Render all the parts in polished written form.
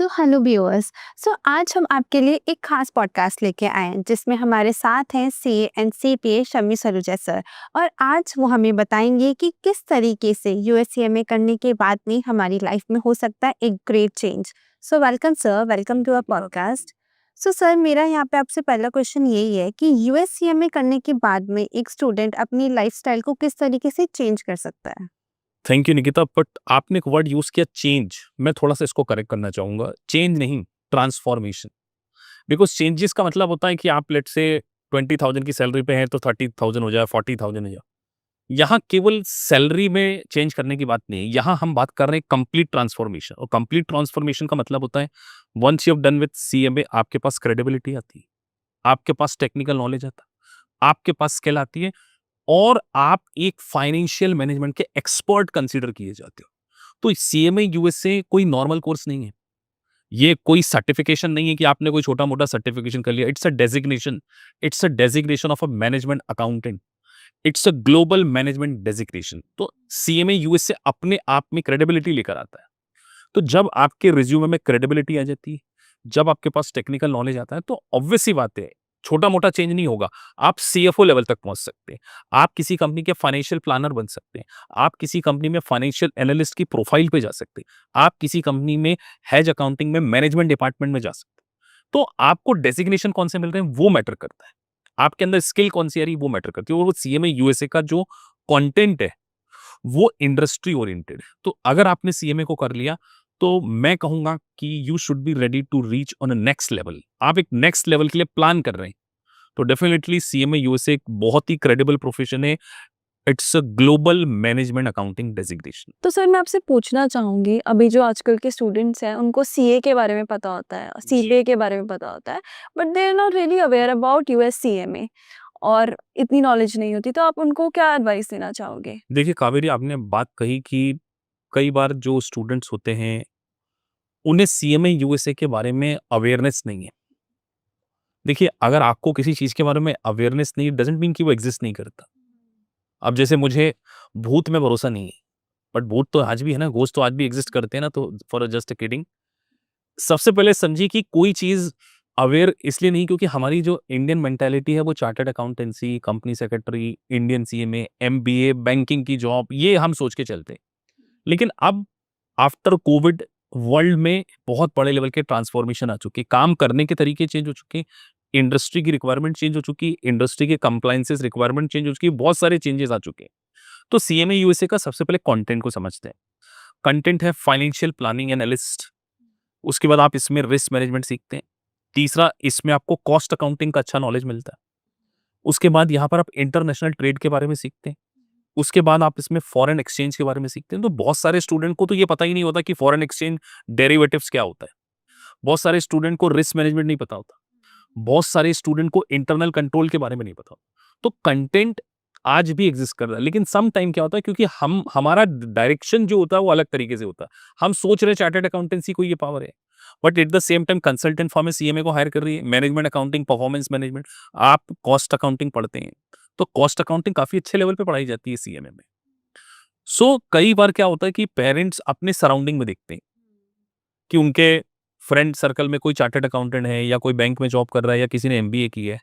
Hello viewers. आज हम आपके लिए एक खास पॉडकास्ट लेके आए हैं जिसमें हमारे साथ हैं CA and CPA Shammi Saluja sir. और आज वो हमें बताएंगे कि किस तरीके से यूएससीएमए करने के बाद में हमारी लाइफ में हो सकता है एक great change. Welcome sir, welcome to our podcast. Sir, मेरा यहाँ पे आपसे पहला क्वेश्चन यही है कि यूएससीएमए करने के बाद में एक स्टूडेंट अपनी लाइफस्टाइल को किस तरीके से चेंज कर सकता है। थैंक यू निकिता, बट आपने एक वर्ड यूज किया चेंज। मैं थोड़ा सा इसको करेक्ट करना चाहूंगा। चेंज नहीं, ट्रांसफॉर्मेशन। बिकॉज चेंजेस का मतलब होता है कि आप लेट से 20,000 की सैलरी पे हैं तो 30,000 हो जाए, 40,000 हो जाए। यहाँ केवल सैलरी में चेंज करने की बात नहीं है, यहाँ हम बात कर रहे हैं कंप्लीट ट्रांसफॉर्मेशन। और कंप्लीट ट्रांसफॉर्मेशन का मतलब होता है once you have done with CMA, आपके पास क्रेडिबिलिटी आती है, आपके पास टेक्निकल नॉलेज आता है, आपके पास स्किल आती है, और आप एक फाइनेंशियल मैनेजमेंट के एक्सपर्ट कंसीडर किए जाते हो। तो सीएमए यूएसए कोई नॉर्मल कोर्स नहीं है, ये कोई सर्टिफिकेशन नहीं है कि आपने कोई छोटा मोटा सर्टिफिकेशन कर लिया। It's a designation, it's a designation of a management accountant, it's a global management designation. तो सीएमए यूएसए अपने आप में क्रेडिबिलिटी लेकर आता है। तो जब आपके रिज्यूमे में क्रेडिबिलिटी आ जाती है, जब आपके पास टेक्निकल नॉलेज आता है, तो ऑब्वियस सी बात है, छोटा मोटा चेंज नहीं होगा। आप सीएफओ लेवल तक पहुंच सकते हैं, आप किसी कंपनी के फाइनेंशियल प्लानर बन सकते हैं, आप किसी कंपनी में फाइनेंशियल एनालिस्ट की प्रोफाइल पे जा सकते हैं, आप किसी कंपनी में हेज अकाउंटिंग में मैनेजमेंट डिपार्टमेंट में जा सकते हैं। तो आपको डेजिग्नेशन कौन से मिल रहे हैं वो मैटर करता है, आपके अंदर स्किल कौन सी आ रही है वो मैटर करती है। और वो सीएमए यूएसए का जो कंटेंट है वो इंडस्ट्री ओरिएंटेड है। तो अगर आपने सीएमए को कर लिया तो मैं कहूंगा कि you should be ready to reach on a next level. आप एक नेक्स्ट लेवल के लिए प्लान कर रहे हैं तो डेफिनेटली सीएमए यूएसए एक बहुत ही क्रेडिबल प्रोफेशन है। It's a global management accounting designation. तो सर, मैं आपसे पूछना चाहूँगी, अभी जो आजकल के स्टूडेंट्स हैं उनको सीए के बारे में पता होता है, सीपीए के बारे में पता होता है, but they are not really aware about US CMA और इतनी नॉलेज नहीं होती, तो आप उनको क्या एडवाइस देना चाहोगे? देखिए कावेरी, आपने बात कही कि कई बार जो स्टूडेंट्स होते हैं उन्हें सीएमए यूएसए के बारे में अवेयरनेस नहीं है। देखिए, अगर आपको किसी चीज के बारे में अवेयरनेस नहीं, डजंट मीन कि वो एग्जिस्ट नहीं करता। अब जैसे मुझे भूत में भरोसा नहीं है, बट भूत तो आज भी है ना, घोस्ट तो आज भी एग्जिस्ट करते हैं ना। तो फॉर जस्ट किडिंग, सबसे पहले समझिए कि कोई चीज अवेयर इसलिए नहीं क्योंकि हमारी जो इंडियन मेंटालिटी है वो chartered accountancy, company secretary, Indian CMA, MBA, banking की जॉब, ये हम सोच के चलते हैं। लेकिन अब आफ्टर कोविड वर्ल्ड में बहुत बड़े लेवल के ट्रांसफॉर्मेशन आ चुके, काम करने के तरीके चेंज हो चुके, इंडस्ट्री की रिक्वायरमेंट चेंज हो चुकी, इंडस्ट्री के कंप्लायंसेस रिक्वायरमेंट चेंज हो चुकी, बहुत सारे चेंजेस आ चुके हैं। तो सीएमए यूएसए का सबसे पहले कंटेंट को समझते हैं। कंटेंट है फाइनेंशियल प्लानिंग एनालिस्ट, उसके बाद आप इसमें रिस्क मैनेजमेंट सीखते हैं। तीसरा, इसमें आपको कॉस्ट अकाउंटिंग का अच्छा नॉलेज मिलता है। उसके बाद यहाँ पर आप इंटरनेशनल ट्रेड के बारे में सीखते हैं। उसके बाद आप इसमें फॉरेन एक्सचेंज के बारे में सीखते हैं। तो बहुत सारे स्टूडेंट को तो ये पता ही नहीं होता कि फॉरेन एक्सचेंज डेरिवेटिव्स क्या होता है। बहुत सारे स्टूडेंट को रिस्क मैनेजमेंट नहीं पता होता। बहुत सारे स्टूडेंट को इंटरनल कंट्रोल के बारे में नहीं पता होता। तो कंटेंट आज भी एग्जिस्ट कर रहा है, लेकिन सम टाइम क्या होता है, क्योंकि हमारा डायरेक्शन जो होता है वो अलग तरीके से होता है। हम सोच रहे हैं चार्टर्ड अकाउंटेंसी को ये पावर है, but at the same time consultant firm CMA को हायर कर रही है, मैनेजमेंट अकाउंटिंग, परफॉर्मेंस मैनेजमेंट। आप कॉस्ट अकाउंटिंग पढ़ते हैं तो कॉस्ट अकाउंटिंग काफी अच्छे लेवल पे पढ़ाई जाती है सीएमए में। कई बार क्या होता है कि पेरेंट्स अपने सराउंडिंग में देखते हैं कि उनके फ्रेंड सर्कल में कोई चार्टर्ड अकाउंटेंट है या कोई बैंक में जॉब कर रहा है या किसी ने एमबीए की है।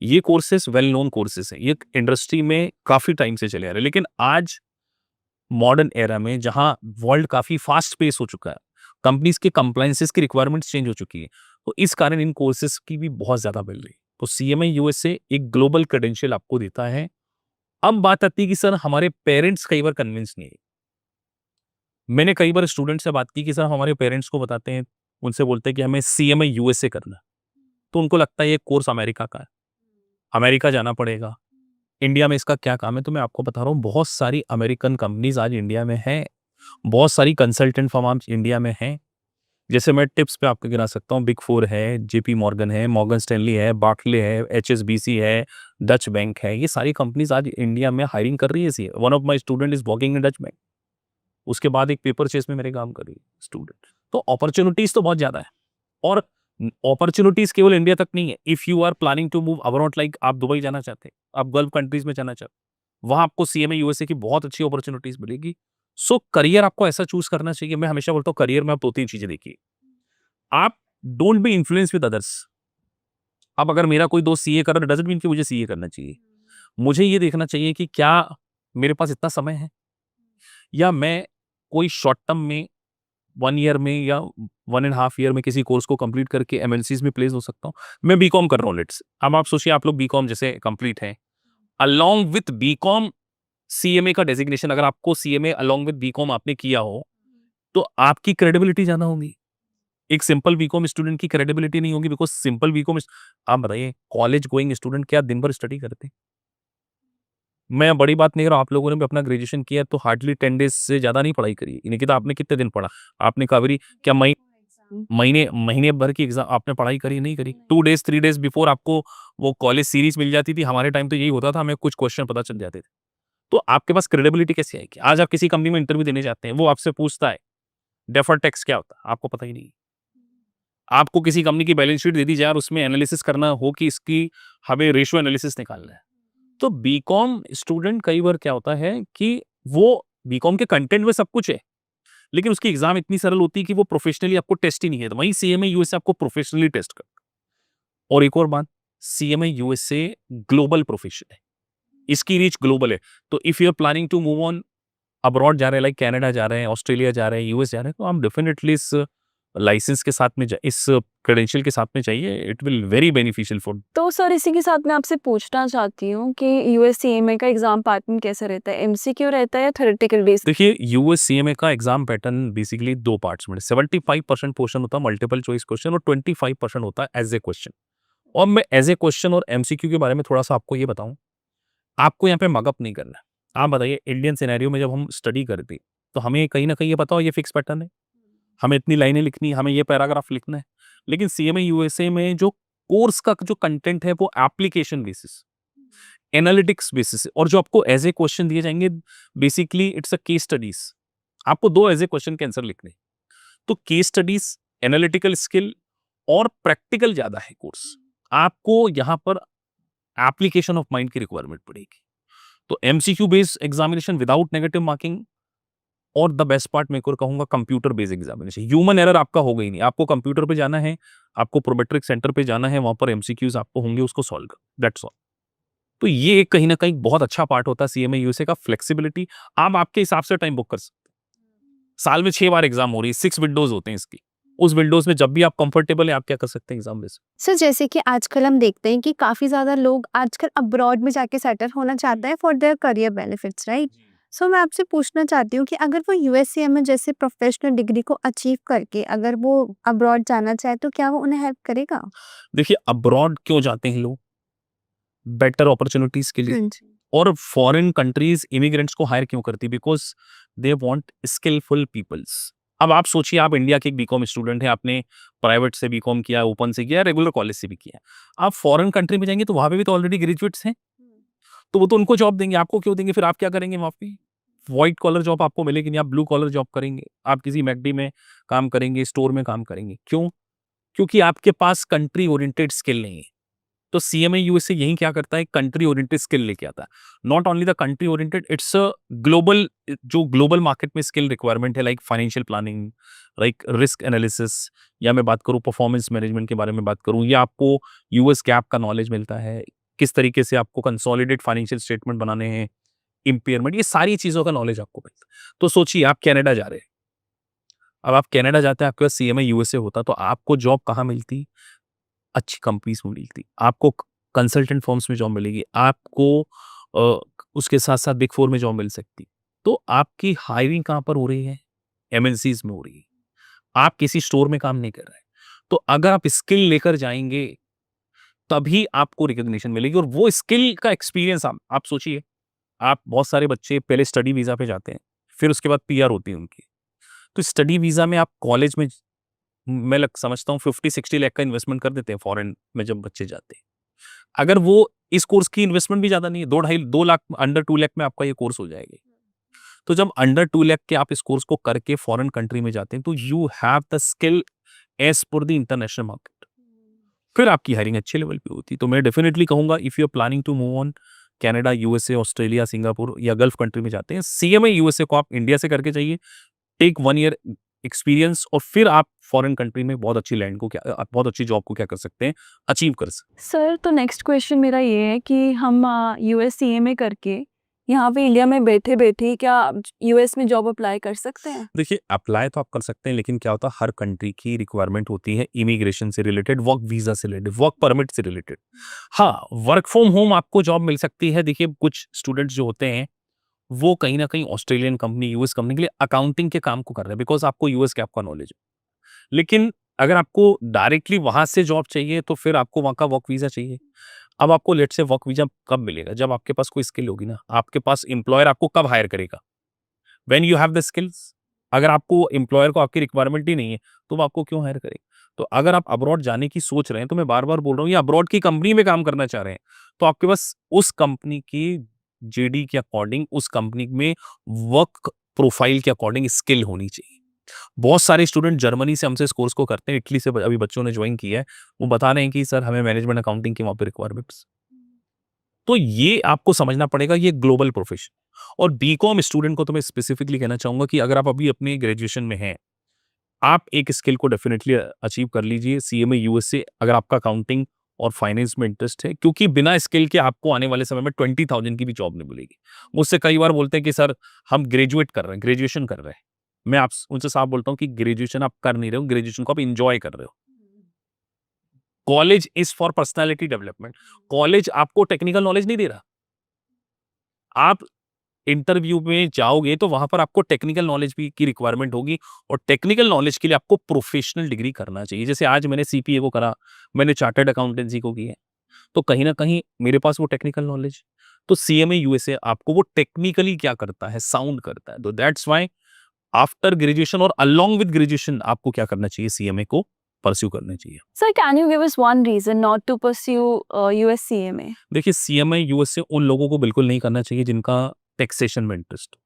ये कोर्सेस वेल नोन कोर्सेस हैं, ये इंडस्ट्री में काफी टाइम से चले आ रहे हैं। लेकिन आज मॉडर्न एरा में जहां वर्ल्ड काफी फास्ट पेस हो चुका है, कंपनीज के कंप्लायंसेस की रिक्वायरमेंट्स चेंज हो चुकी है, तो इस कारण इन कोर्सेज की भी बहुत ज्यादा मिल रही है। तो सीएमए यूएसए एक ग्लोबल क्रेडेंशियल आपको देता है। अब बात आती है कि सर हमारे पेरेंट्स कई बार कन्विंस नहीं है। मैंने कई बार स्टूडेंट से बात की कि सर हमारे पेरेंट्स को बताते हैं, उनसे बोलते हैं कि हमें सीएमए यूएसए करना है, तो उनको लगता है ये कोर्स अमेरिका का है, अमेरिका जाना पड़ेगा, इंडिया में इसका क्या काम है। तो मैं आपको बता रहा हूँ, बहुत सारी अमेरिकन कंपनीज आज इंडिया में हैं, बहुत सारी कंसल्टेंट फर्म आज इंडिया में हैं। जैसे मैं टिप्स पे आपको गिना सकता हूँ, बिग फोर है, जेपी मॉर्गन है, मॉर्गन स्टैनली है, बार्कले है, एचएसबीसी है, डच बैंक है। ये सारी कंपनीज आज इंडिया में हायरिंग कर रही है। One of my student is working in Dutch bank. उसके बाद एक पेपर चेस में मेरे काम कर रही है स्टूडेंट। तो अपॉर्चुनिटीज तो बहुत ज्यादा है, और अपॉर्चुनिटीज केवल इंडिया तक नहीं है। If you are planning to move abroad, like आप दुबई जाना चाहते हैं, आप गल्फ कंट्रीज में जाना चाहते हैं, वहां आपको सीएमए यूएसए की बहुत अच्छी अपॉर्चुनिटीज मिलेगी। करियर आपको ऐसा चूज करना चाहिए। मैं हमेशा बोलता हूँ, करियर में आप दो तीन चीजें देखिए। आप don't be influence with others. अब अगर मेरा कोई दोस्त सीए कर रहा है, डजंट मीन कि मुझे सीए करना चाहिए। मुझे ये देखना चाहिए कि क्या मेरे पास इतना समय है, या मैं कोई शॉर्ट टर्म में 1 ईयर में या 1 एंड हाफ ईयर में किसी कोर्स को कंप्लीट करके एमएनसीज में प्लेस हो सकता हूँ। मैं बीकॉम कर रहा हूँ लेट्स। अब आप सोचिए, आप लोग बीकॉम जैसे कंप्लीट हैं, अलोंग विथ बीकॉम सीएमए का डेजिग्नेशन, अगर आपको सीएमए अलोंग विथ बीकॉम आपने किया हो, तो आपकी क्रेडिबिलिटी ज़्यादा होगी। एक सिंपल बीकॉम स्टूडेंट की क्रेडिबिलिटी नहीं होगी, बिकॉज़ सिंपल बीकॉम आप बताइए, कॉलेज गोइंग स्टूडेंट क्या दिन भर स्टडी करते हैं? मैं बड़ी बात नहीं कर रहा हूँ, आप लोगों ने भी अपना ग्रेजुएशन किया है तो हार्डली 10 डेज़ से ज़्यादा नहीं पढ़ाई करी है। निकिता, आपने कितने दिन पढ़ा? आपने कावेरी क्या महीने महीने भर की एग्ज़ाम आपने पढ़ाई करी, नहीं करी? 2 डेज़ 3 डेज़ बिफोर आपको वो कॉलेज सीरीज़ मिल जाती थी। हमारे टाइम तो यही होता था, हमें कुछ क्वेश्चन पता चल जाते थे। तो आपके पास क्रेडिबिलिटी कैसे आएगी? आज आप किसी कंपनी में इंटरव्यू देने जाते हैं, वो आपसे पूछता है, डेफर्ड टैक्स क्या होता है? आपको पता ही नहीं। आपको किसी कंपनी की बैलेंस शीट दे दी जाए और उसमें एनालिसिस करना हो कि इसकी हमें रेशियो एनालिसिस निकालना है। तो बीकॉम स्टूडेंट कई बार क्या होता है कि वो बीकॉम के कंटेंट में सब कुछ है, लेकिन उसकी एग्जाम इतनी सरल होती है कि वो प्रोफेशनली आपको टेस्ट ही नहीं है। तो वहीं सीएमए यूएसए आपको प्रोफेशनली टेस्ट कर। और एक और बात, सीएमए यूएसए ग्लोबल प्रोफेशन है, इसकी रीच ग्लोबल है। तो if you are planning to move on abroad, जा रहे हैं लाइक कनाडा जा रहे हैं, ऑस्ट्रेलिया जा रहे हैं, यूएस जा रहे हैं, तो आप डेफिनेटली इस लाइसेंस के साथ में इस क्रेडेंशियल के साथ में चाहिए। It will very beneficial for. तो सर इसी के साथ मैं आपसे पूछना चाहती हूँ कि यूएससीएमए का एग्जाम पैटर्न कैसा रहता है? एमसीक्यू रहता है या थ्योरेटिकल बेस्ड? देखिए, यूएस सीएमए का एग्जाम पैटर्न बेसिकली 2 पार्ट्स में, 75% पोर्शन होता है मल्टीपल चॉइस क्वेश्चन और 25% होता है एज ए क्वेश्चन। और मैं एज ए क्वेश्चन और एमसीक्यू के बारे में थोड़ा सा आपको ये बताऊं, आपको यहाँ पे मगअप नहीं करना है। आप बताइए, इंडियन सिनेरियो में जब हम स्टडी करते हैं, तो हमें कहीं ना कहीं ये पता हो ये फिक्स पैटर्न है, हमें इतनी लाइनें लिखनी है, हमें ये पैराग्राफ लिखना है। लेकिन सीएमए यूएसए में जो कोर्स का जो कंटेंट है वो एप्लीकेशन बेसिस, एनालिटिक्स बेसिस, और जो आपको एज ए क्वेश्चन दिए जाएंगे, basically it's a case studies. आपको 2 एज ए क्वेश्चन के आंसर लिखने हैं। तो केस स्टडीज, एनालिटिकल स्किल और प्रैक्टिकल ज्यादा है कोर्स। आपको यहाँ पर एप्लीकेशन ऑफ माइंड की रिक्वायरमेंट पड़ेगी। तो MCQ based examination without negative marking, और द बेस्ट पार्ट मैं और कहूंगा computer based examination. Human error आपका होगा ही नहीं, आपको कंप्यूटर पे जाना है, आपको प्रोमेट्रिक सेंटर पे जाना है, वहां पर एमसीक्यूज आपको होंगे, उसको सॉल्व कर, दैट्स ऑल। तो ये एक कहीं ना कहीं बहुत अच्छा पार्ट होता है सीएमए यूएसए का, फ्लेक्सिबिलिटी। आप आपके हिसाब से टाइम बुक कर सकते हैं। साल में 6 बार एग्जाम हो रही है, 6 विंडोज होते हैं इसकी। उस विंडोज में जब भी आप कंफर्टेबल है, आप क्या कर सकते हैं एग्जाम में से। सर जैसे कि आजकल हम देखते हैं कि काफ़ी ज़्यादा लोग आजकल अब्रॉड में जाके सेटल होना चाहते हैं for their career benefits, right? So मैं आपसे पूछना चाहती हूँ कि अगर वो यूएसए में जैसे प्रोफेशनल डिग्री को अचीव करके अगर वो अब्रॉड जाना चाहे तो क्या वो उन्हें हेल्प करेगा? देखिए, अब्रॉड क्यों जाते हैं लोग? बेटर अपॉर्चुनिटीज के लिए। हाँ जी। और फॉरेन कंट्रीज इमिग्रेंट्स को हायर क्यों करती? Because they want skilful peoples. अब आप सोचिए, आप इंडिया के एक बीकॉम स्टूडेंट हैं, आपने प्राइवेट से बीकॉम किया, ओपन से किया, रेगुलर कॉलेज से भी किया। आप फॉरेन कंट्री में जाएंगे तो वहां पे भी तो ऑलरेडी ग्रेजुएट्स हैं, तो वो तो उनको जॉब देंगे, आपको क्यों देंगे? फिर आप क्या करेंगे वहां पे? व्हाइट कॉलर जॉब आपको मिलेगी नहीं, आप ब्लू कॉलर जॉब करेंगे, आप किसी मैकडी में काम करेंगे, स्टोर में काम करेंगे। क्यों? क्योंकि आपके पास कंट्री ओरिएंटेड स्किल नहीं है। तो सीएमए यूएसए यही क्या करता है, कंट्री ओरिएंटेड स्किल लेके आता है। Not only the country oriented, it's a global, जो ग्लोबल मार्केट में स्किल रिक्वायरमेंट है, like financial planning, like risk analysis, या मैं बात करूं परफॉर्मेंस मैनेजमेंट के बारे में बात करूं, या आपको यूएस गैप का नॉलेज मिलता है, किस तरीके से आपको कंसोलिडेट फाइनेंशियल स्टेटमेंट बनाने हैं, इम्पेयरमेंट, ये सारी चीजों का नॉलेज आपको मिलता है। तो सोचिए, आप कनाडा जा रहे हैं। अब आप कनाडा जाते हैं, आपके पास सीएमए यूएसए होता, तो आपको जॉब कहाँ मिलती? अच्छी कंपनीज में मिलती, आपको कंसल्टेंट फर्म्स में जॉब मिलेगी, आपको अ, उसके साथ-साथ बिग 4 में जॉब मिल सकती। तो आपकी हायरिंग कहाँ पर हो रही है? एमएनसीज़ में हो रही है। आप किसी स्टोर में काम नहीं कर रहे हैं। तो अगर आप स्किल लेकर जाएँगे, तभी आपको रिकॉग्निशन मिलेगी, और वो स्किल का एक्सपीरियंस आप सोचिए, आप बहुत सारे बच्चे पहले स्टडी वीज़ा पे जाते हैं, फिर उसके बाद पीआर होती है उनकी। तो स्टडी वीज़ा में आप कॉलेज में, मैं लग समझता हूँ 50-60 लाख का इन्वेस्टमेंट कर देते हैं फॉरेन में जब बच्चे जाते हैं। अगर वो इस कोर्स की इन्वेस्टमेंट भी ज़्यादा नहीं है, 2 ढाई 2 लाख, अंडर 2 लाख में आपका ये कोर्स हो जाएगी। तो जब अंडर 2 लाख के आप इस कोर्स को करके फॉरेन कंट्री में जाते हैं, तो you have the skill as per the international market. फिर आपकी हायरिंग अच्छे लेवल पे होती है। तो मैं डेफिनिटली कहूँगा, if you are planning to move on, Canada, USA, Australia, Singapore या गल्फ कंट्री में जाते हैं, सीएमए यूएसए को आप इंडिया से करके जाइए। टेक 1 ईयर एक्सपीरियंस और फिर आप फॉरेन कंट्री में बहुत अच्छी लैंड को क्या बहुत अच्छी जॉब को क्या कर सकते हैं, अचीव कर सकते हैं। सर तो नेक्स्ट क्वेश्चन मेरा ये है कि हम यूएस सीएमए करके यहाँ पे इंडिया में बैठे-बैठे क्या यूएस में जॉब अप्लाई कर सकते हैं? देखिए, अप्लाई तो आप कर सकते हैं, लेकिन क्या होता है, हर कंट्री की रिक्वायरमेंट होती है इमिग्रेशन से रिलेटेड, वर्क वीज़ा से रिलेटेड, वर्क परमिट से रिलेटेड। हाँ, वर्क फ्रॉम होम आपको जॉब मिल सकती है। देखिए, कुछ स्टूडेंट्स जो होते हैं, वो कहीं न कहीं ऑस्ट्रेलियन कंपनी, यूएस कंपनी के लिए अकाउंटिंग के काम को कर रहे हैं, बिकॉज़ आपको यूएस गैप का नॉलेज है। लेकिन अगर आपको डायरेक्टली वहाँ से जॉब चाहिए, तो फिर आपको वहाँ का वर्क वीज़ा चाहिए। अब आपको लेट्स से वर्क वीज़ा कब मिलेगा? जब आपके पास कोई स्किल होगी ना, आपके पास एम्प्लॉयर आपको कब हायर करेगा? When you have the skills. अगर आपको एम्प्लॉयर को आपकी रिक्वायरमेंट ही नहीं है, तो वो आपको क्यों हायर करेगा? तो अगर आप अब्रॉड जाने की सोच रहे हैं, तो मैं बार-बार बोल रहा हूँ, या अब्रॉड की कंपनी में काम करना चाह रहे हैं, तो आपके पास उस कंपनी की जेडी के अकॉर्डिंग, उस कंपनी में वर्क प्रोफाइल के अकॉर्डिंग स्किल होनी चाहिए। बहुत सारे स्टूडेंट जर्मनी से हमसे इस कोर्स को करते हैं, इटली से अभी बच्चों ने ज्वाइन किया है। वो बता रहे हैं कि सर हमें मैनेजमेंट अकाउंटिंग की वहाँ पे रिक्वायरमेंट्स। तो ये आपको समझना पड़ेगा, ये ग्लोबल प्रोफेशन। और बीकॉम स्टूडेंट को तो मैं स्पेसिफिकली कहना चाहूँगा कि अगर आप अभी अपने ग्रेजुएशन में हैं, आप एक स्किल को डेफिनिटली अचीव कर लीजिए सीएमए यूएस से, अगर आपका अकाउंटिंग और फाइनेंस में इंटरेस्ट है, क्योंकि बिना स्किल के आपको आने वाले समय में 20,000 की भी जॉब नहीं मिलेगी। मुझसे कई बार बोलते हैं कि सर हम ग्रेजुएट कर रहे हैं, ग्रेजुएशन कर रहे हैं। मैं आप उनसे साफ बोलता हूँ कि ग्रेजुएशन आप कर नहीं रहे हो, ग्रेजुएशन को आप एन्जॉय कर रहे हो। College is for personality development. College आपको टेक्निकल नॉलेज नहीं दे रहा। आप इंटरव्यू में जाओगे तो वहाँ पर आपको टेक्निकल नॉलेज भी की रिक्वायरमेंट होगी, और टेक्निकल नॉलेज के लिए आपको प्रोफेशनल डिग्री करना चाहिए। जैसे आज मैंने सीपीए को करा, मैंने चार्टर्ड अकाउंटेंसी को की है, तो कहीं न कहीं मेरे पास वो टेक्निकल नॉलेज। तो सीएमए यूएसए आपको वो टेक्निकली क्या करता है, साउंड करता है। तो दैट्स व्हाई आफ्टर ग्रेजुएशन और अलोंग विद ग्रेजुएशन आपको क्या करना चाहिए, सीएमए को परस्यू करना चाहिए। Sir, can you give us one reason not to pursue US CMA? देखिए, सीएमए यूएसए उन लोगों को बिल्कुल नहीं करना चाहिए जिनका टैक्सेशन में इंटरेस्ट,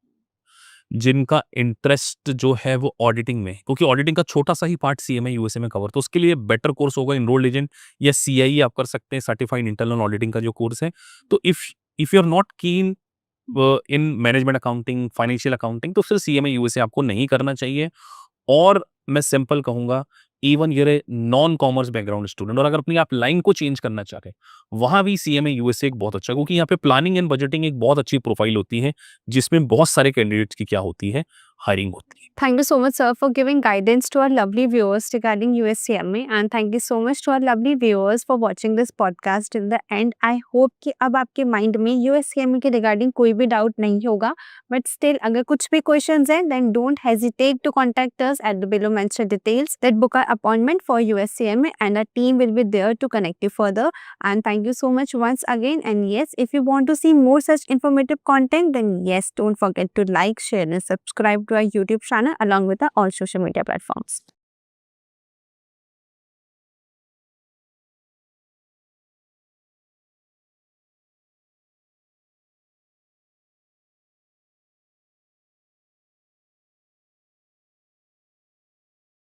जिनका इंटरेस्ट जो है वो ऑडिटिंग में, क्योंकि ऑडिटिंग का छोटा सा ही पार्ट सीएमए यूएसए में कवर। तो उसके लिए बेटर कोर्स होगा एनरोल्ड एजेंट या सीआईई आप कर सकते हैं, सर्टिफाइड इंटरनल ऑडिटिंग का जो कोर्स है। तो if you are not keen in management accounting, financial accounting, तो फिर सीएमए यूएसए आपको नहीं करना चाहिए। और मैं सिंपल कहूंगा, even you're a non commerce background student, और अगर अपनी आप लाइन को चेंज करना चाह रहे हैं, वहां भी सीएमए यूएसए एक बहुत अच्छा, क्योंकि यहाँ पे प्लानिंग एंड बजटिंग एक बहुत अच्छी प्रोफाइल होती है, जिसमें बहुत सारे कैंडिडेट्स की क्या होती है, हायरिंग होती है। Thank you so much, sir, for giving guidance to our lovely viewers regarding USCMA, and thank you so much to our lovely viewers for watching this podcast till the end. I hope कि अब आपके mind में USCMA के regarding कोई भी doubt नहीं होगा, but still अगर कुछ भी क्वेश्चंस हैं, then don't hesitate to contact us at the below mentioned details that book our appointment for USCMA, and our team will be there to connect you further. And thank you so much once again. And yes, if you want to see more such informative content, then yes, don't forget to like, share, and subscribe to our YouTube channel along with our all social media platforms.